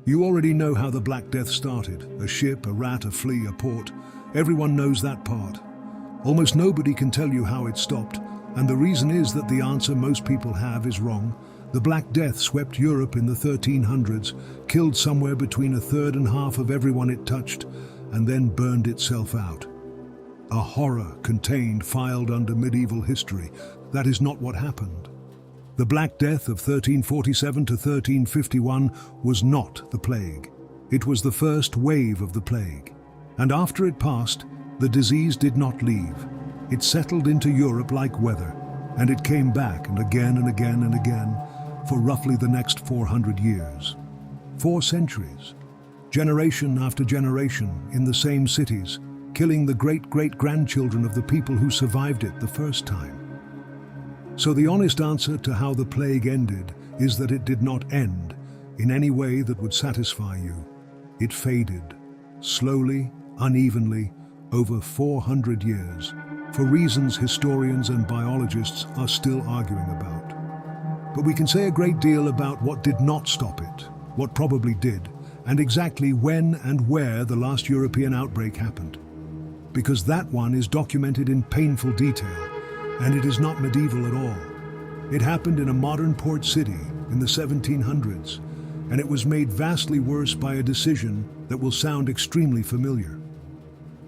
You already know how the Black Death started. A ship, a rat, a flea, a port. Everyone knows that part. Almost nobody can tell you how it stopped, and the reason is that the answer most people have is wrong. The Black Death swept Europe in the 1300s, killed somewhere between a third and half of everyone it touched, and then burned itself out. A horror contained, filed under medieval history. That is not what happened. The Black Death of 1347 to 1351 was not the plague. It was the first wave of the plague. And after it passed, the disease did not leave. It settled into Europe like weather, and it came back and again and again and again for roughly the next 400 years. 4 centuries. Generation after generation in the same cities, killing the great-great-grandchildren of the people who survived it the first time. So the honest answer to how the plague ended is that it did not end in any way that would satisfy you. It faded, slowly, unevenly, over 400 years, for reasons historians and biologists are still arguing about. But we can say a great deal about what did not stop it, what probably did, and exactly when and where the last European outbreak happened. Because that one is documented in painful detail, and it is not medieval at all. It happened in a modern port city in the 1700s, and it was made vastly worse by a decision that will sound extremely familiar.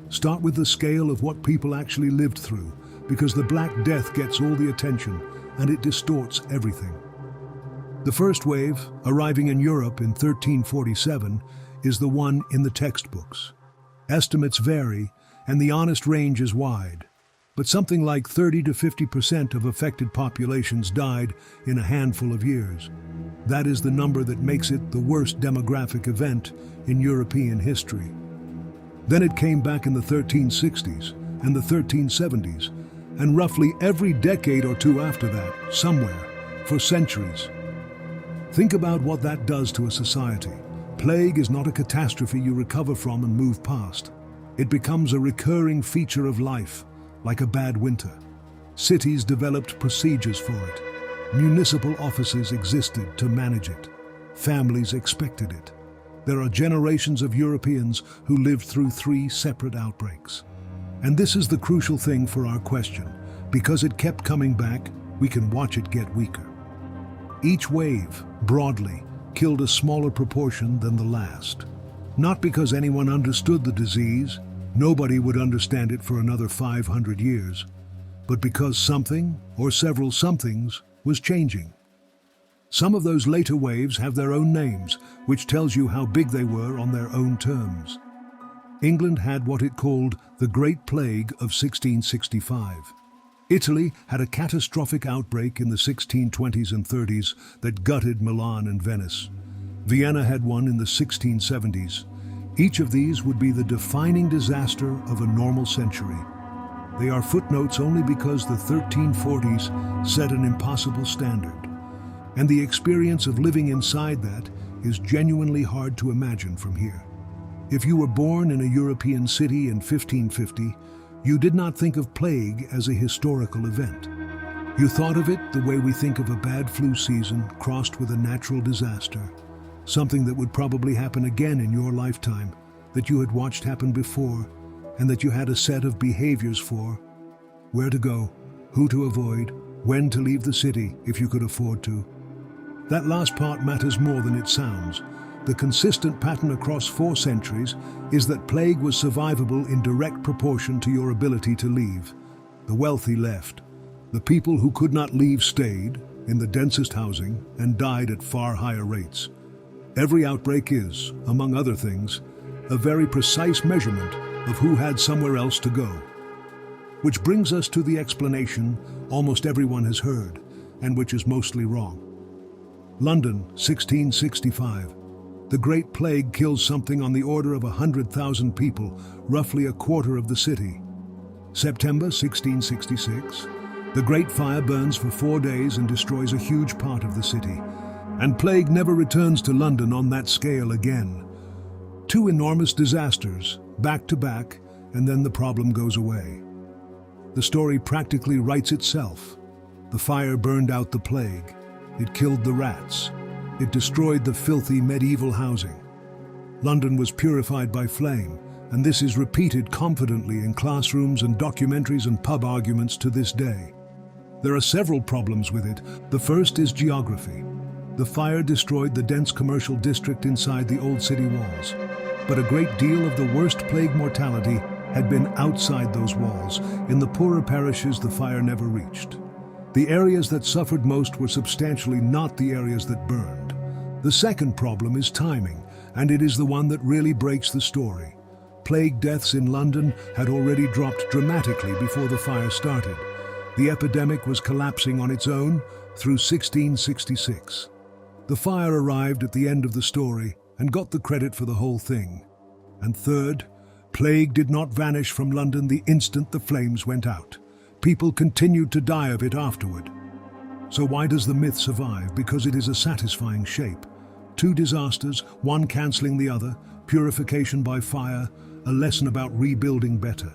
Start with the scale of what people actually lived through, because the Black Death gets all the attention, and it distorts everything. The first wave, arriving in Europe in 1347, is the one in the textbooks. Estimates vary, and the honest range is wide. But something like 30 to 50% of affected populations died in a handful of years. That is the number that makes it the worst demographic event in European history. Then it came back in the 1360s and the 1370s, and roughly every decade or two after that, somewhere, for centuries. Think about what that does to a society. Plague is not a catastrophe you recover from and move past. It becomes a recurring feature of life, like a bad winter. Cities developed procedures for it. Municipal offices existed to manage it. Families expected it. There are generations of Europeans who lived through 3 separate outbreaks. And this is the crucial thing for our question. Because it kept coming back, we can watch it get weaker. Each wave, broadly, killed a smaller proportion than the last. Not because anyone understood the disease, nobody would understand it for another 500 years, but because something, or several somethings, was changing. Some of those later waves have their own names, which tells you how big they were on their own terms. England had what it called the Great Plague of 1665. Italy had a catastrophic outbreak in the 1620s and 30s that gutted Milan and Venice. Vienna had one in the 1670s. Each of these would be the defining disaster of a normal century. They are footnotes only because the 1340s set an impossible standard. And the experience of living inside that is genuinely hard to imagine from here. If you were born in a European city in 1550, you did not think of plague as a historical event. You thought of it the way we think of a bad flu season crossed with a natural disaster, something that would probably happen again in your lifetime, that you had watched happen before, and that you had a set of behaviors for: where to go, who to avoid, when to leave the city if you could afford to. That last part matters more than it sounds. The consistent pattern across 4 centuries is that plague was survivable in direct proportion to your ability to leave. The wealthy left. The people who could not leave stayed in the densest housing and died at far higher rates. Every outbreak is, among other things, a very precise measurement of who had somewhere else to go. Which brings us to the explanation almost everyone has heard, and which is mostly wrong. London, 1665. The Great Plague kills something on the order of 100,000 people, roughly a quarter of the city. September 1666. The Great Fire burns for 4 days and destroys a huge part of the city. And plague never returns to London on that scale again. 2 enormous disasters, back to back, and then the problem goes away. The story practically writes itself. The fire burned out the plague. It killed the rats. It destroyed the filthy medieval housing. London was purified by flame, and this is repeated confidently in classrooms and documentaries and pub arguments to this day. There are several problems with it. The first is geography. The fire destroyed the dense commercial district inside the old city walls, but a great deal of the worst plague mortality had been outside those walls, in the poorer parishes the fire never reached. The areas that suffered most were substantially not the areas that burned. The second problem is timing, and it is the one that really breaks the story. Plague deaths in London had already dropped dramatically before the fire started. The epidemic was collapsing on its own through 1666. The fire arrived at the end of the story and got the credit for the whole thing. And third, plague did not vanish from London the instant the flames went out. People continued to die of it afterward. So why does the myth survive? Because it is a satisfying shape. Two disasters, one cancelling the other, purification by fire, a lesson about rebuilding better.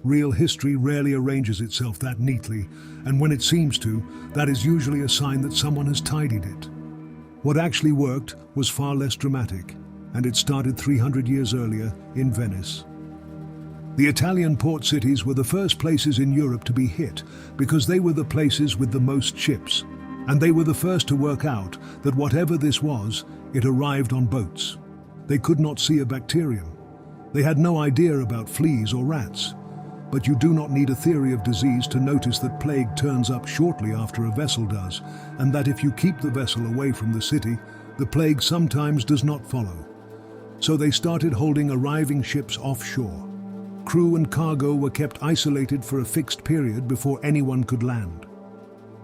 Real history rarely arranges itself that neatly, and when it seems to, that is usually a sign that someone has tidied it. What actually worked was far less dramatic, and it started 300 years earlier in Venice. The Italian port cities were the first places in Europe to be hit because they were the places with the most ships, and they were the first to work out that whatever this was, it arrived on boats. They could not see a bacterium. They had no idea about fleas or rats. But you do not need a theory of disease to notice that plague turns up shortly after a vessel does, and that if you keep the vessel away from the city, the plague sometimes does not follow. So they started holding arriving ships offshore. Crew and cargo were kept isolated for a fixed period before anyone could land.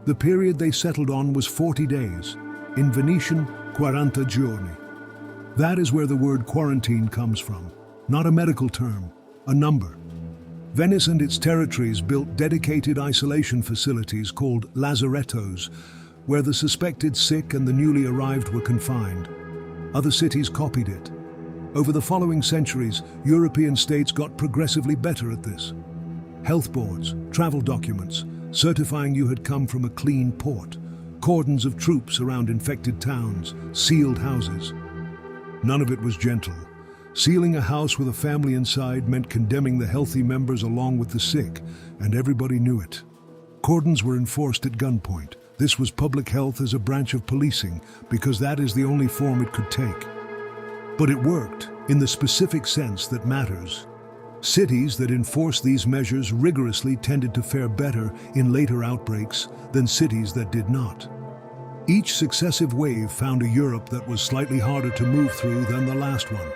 The period they settled on was 40 days, in Venetian 40 giorni. That is where the word quarantine comes from, not a medical term, a number. Venice and its territories built dedicated isolation facilities called lazarettos, where the suspected sick and the newly arrived were confined. Other cities copied it. Over the following centuries, European states got progressively better at this. Health boards, travel documents, certifying you had come from a clean port, cordons of troops around infected towns, sealed houses. None of it was gentle. Sealing a house with a family inside meant condemning the healthy members along with the sick, and everybody knew it. Cordons were enforced at gunpoint. This was public health as a branch of policing, because that is the only form it could take. But it worked, in the specific sense that matters. Cities that enforced these measures rigorously tended to fare better in later outbreaks than cities that did not. Each successive wave found a Europe that was slightly harder to move through than the last one.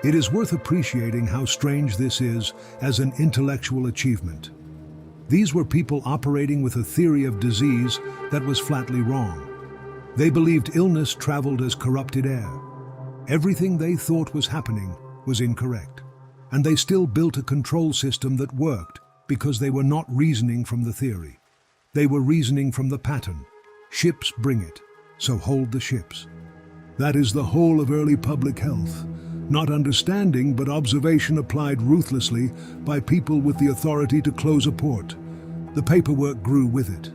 It is worth appreciating how strange this is as an intellectual achievement. These were people operating with a theory of disease that was flatly wrong. They believed illness traveled as corrupted air. Everything they thought was happening was incorrect. And they still built a control system that worked because they were not reasoning from the theory. They were reasoning from the pattern. Ships bring it, so hold the ships. That is the whole of early public health. Not understanding, but observation applied ruthlessly by people with the authority to close a port. The paperwork grew with it.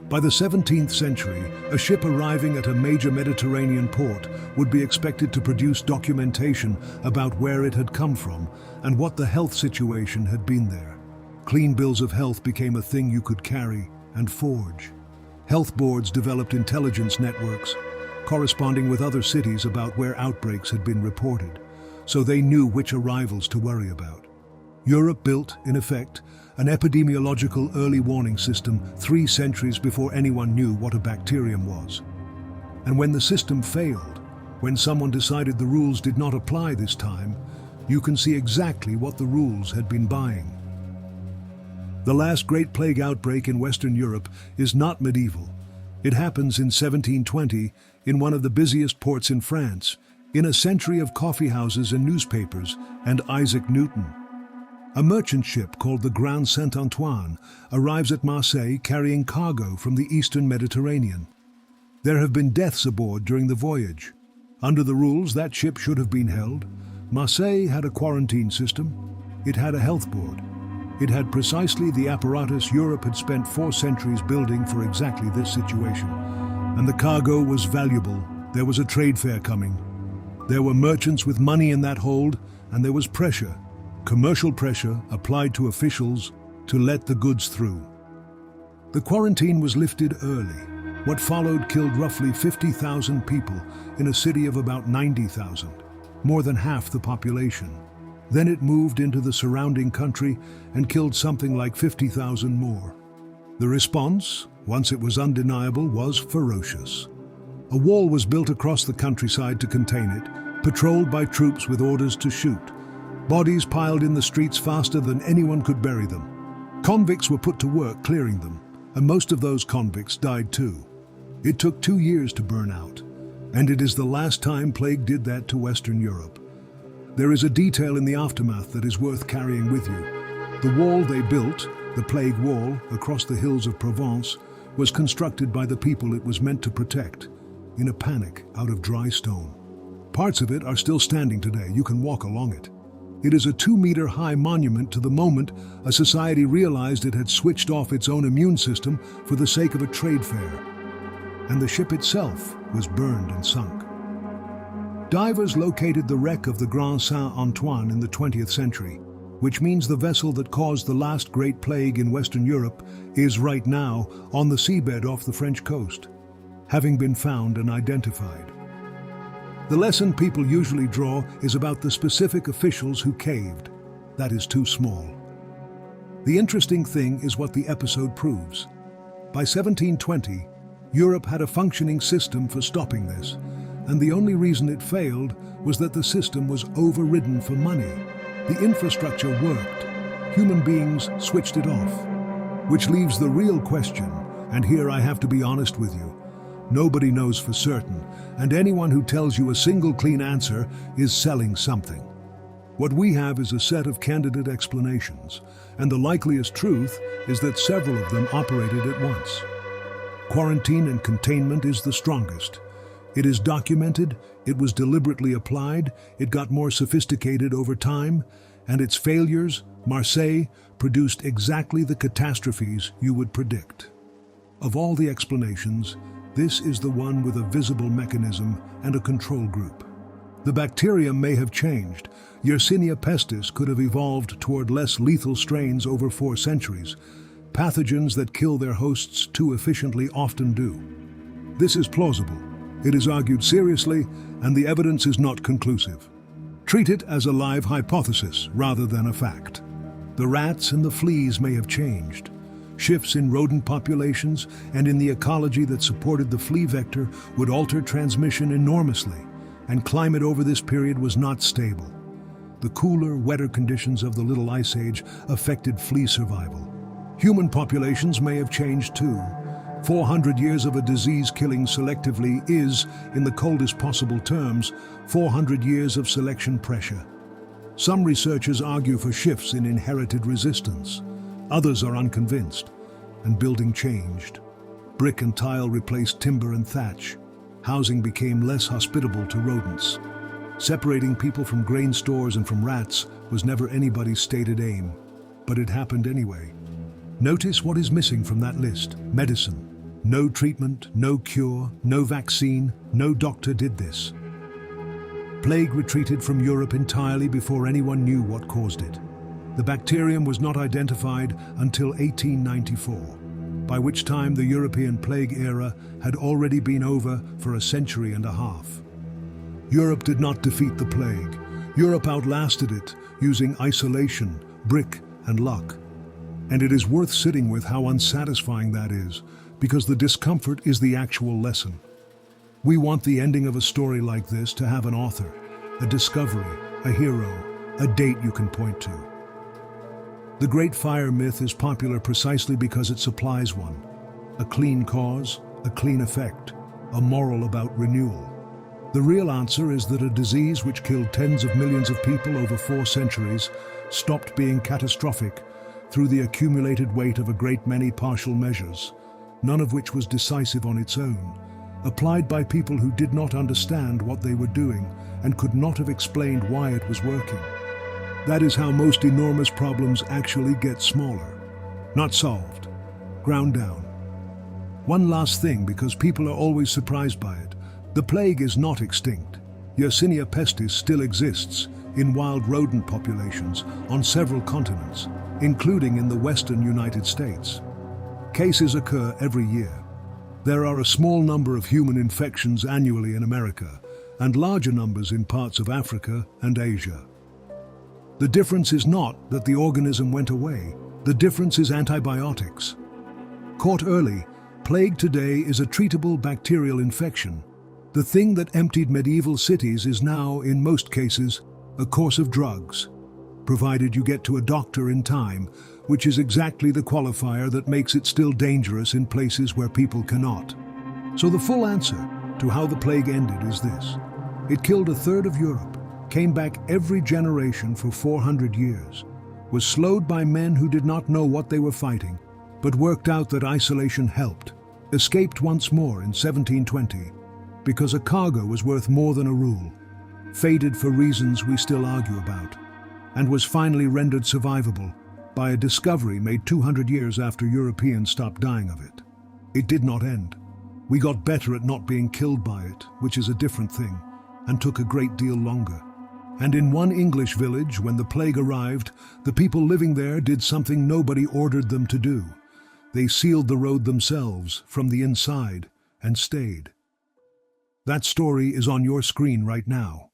By the 17th century, a ship arriving at a major Mediterranean port would be expected to produce documentation about where it had come from and what the health situation had been there. Clean bills of health became a thing you could carry and forge. Health boards developed intelligence networks, corresponding with other cities about where outbreaks had been reported, so they knew which arrivals to worry about. Europe built, in effect, an epidemiological early warning system 3 centuries before anyone knew what a bacterium was. And when the system failed, when someone decided the rules did not apply this time, you can see exactly what the rules had been buying. The last great plague outbreak in Western Europe is not medieval. It happens in 1720 in one of the busiest ports in France, in a century of coffee houses and newspapers and Isaac Newton. A merchant ship called the Grand Saint-Antoine arrives at Marseille carrying cargo from the eastern Mediterranean. There have been deaths aboard during the voyage. Under the rules, that ship should have been held. Marseille had a quarantine system. It had a health board. It had precisely the apparatus Europe had spent 4 centuries building for exactly this situation. And the cargo was valuable. There was a trade fair coming. There were merchants with money in that hold, and there was pressure, commercial pressure applied to officials to let the goods through. The quarantine was lifted early. What followed killed roughly 50,000 people in a city of about 90,000, more than half the population. Then it moved into the surrounding country and killed something like 50,000 more. The response, once it was undeniable, was ferocious. A wall was built across the countryside to contain it, patrolled by troops with orders to shoot. Bodies piled in the streets faster than anyone could bury them. Convicts were put to work clearing them, and most of those convicts died too. It took 2 years to burn out, and it is the last time plague did that to Western Europe. There is a detail in the aftermath that is worth carrying with you. The wall they built, the plague wall, across the hills of Provence, was constructed by the people it was meant to protect, in a panic out of dry stone. Parts of it are still standing today. You can walk along it. It is a 2-meter-high monument to the moment a society realized it had switched off its own immune system for the sake of a trade fair. And the ship itself was burned and sunk. Divers located the wreck of the Grand Saint-Antoine in the 20th century, which means the vessel that caused the last great plague in Western Europe is right now on the seabed off the French coast, having been found and identified. The lesson people usually draw is about the specific officials who caved. That is too small. The interesting thing is what the episode proves. By 1720, Europe had a functioning system for stopping this, and the only reason it failed was that the system was overridden for money. The infrastructure worked. Human beings switched it off. Which leaves the real question, and here I have to be honest with you. Nobody knows for certain, and anyone who tells you a single clean answer is selling something. What we have is a set of candidate explanations, and the likeliest truth is that several of them operated at once. Quarantine and containment is the strongest. It is documented, it was deliberately applied, it got more sophisticated over time, and its failures, Marseille, produced exactly the catastrophes you would predict. Of all the explanations, this is the one with a visible mechanism and a control group. The bacterium may have changed. Yersinia pestis could have evolved toward less lethal strains over 4 centuries. Pathogens that kill their hosts too efficiently often do. This is plausible. It is argued seriously, and the evidence is not conclusive. Treat it as a live hypothesis rather than a fact. The rats and the fleas may have changed. Shifts in rodent populations and in the ecology that supported the flea vector would alter transmission enormously, and climate over this period was not stable. The cooler, wetter conditions of the Little Ice Age affected flea survival. Human populations may have changed too. 400 years of a disease killing selectively is, in the coldest possible terms, 400 years of selection pressure. Some researchers argue for shifts in inherited resistance. Others are unconvinced, and building changed. Brick and tile replaced timber and thatch. Housing became less hospitable to rodents. Separating people from grain stores and from rats was never anybody's stated aim, but it happened anyway. Notice what is missing from that list: medicine. No treatment, no cure, no vaccine, no doctor did this. Plague retreated from Europe entirely before anyone knew what caused it. The bacterium was not identified until 1894, by which time the European plague era had already been over for a century and a half. Europe did not defeat the plague. Europe outlasted it using isolation, brick, and luck. And it is worth sitting with how unsatisfying that is, because the discomfort is the actual lesson. We want the ending of a story like this to have an author, a discovery, a hero, a date you can point to. The Great Fire myth is popular precisely because it supplies one. A clean cause, a clean effect, a moral about renewal. The real answer is that a disease which killed tens of millions of people over 4 centuries stopped being catastrophic through the accumulated weight of a great many partial measures, none of which was decisive on its own, applied by people who did not understand what they were doing and could not have explained why it was working. That is how most enormous problems actually get smaller, not solved, ground down. One last thing, because people are always surprised by it. The plague is not extinct. Yersinia pestis still exists in wild rodent populations on several continents, including in the western United States. Cases occur every year. There are a small number of human infections annually in America, and larger numbers in parts of Africa and Asia. The difference is not that the organism went away. The difference is antibiotics. Caught early, plague today is a treatable bacterial infection. The thing that emptied medieval cities is now, in most cases, a course of drugs, provided you get to a doctor in time, which is exactly the qualifier that makes it still dangerous in places where people cannot. So the full answer to how the plague ended is this. It killed a third of Europe, came back every generation for 400 years, was slowed by men who did not know what they were fighting, but worked out that isolation helped, escaped once more in 1720, because a cargo was worth more than a rule, faded for reasons we still argue about, and was finally rendered survivable by a discovery made 200 years after Europeans stopped dying of it. It did not end. We got better at not being killed by it, which is a different thing, and took a great deal longer. And in one English village, when the plague arrived, the people living there did something nobody ordered them to do. They sealed the road themselves from the inside and stayed. That story is on your screen right now.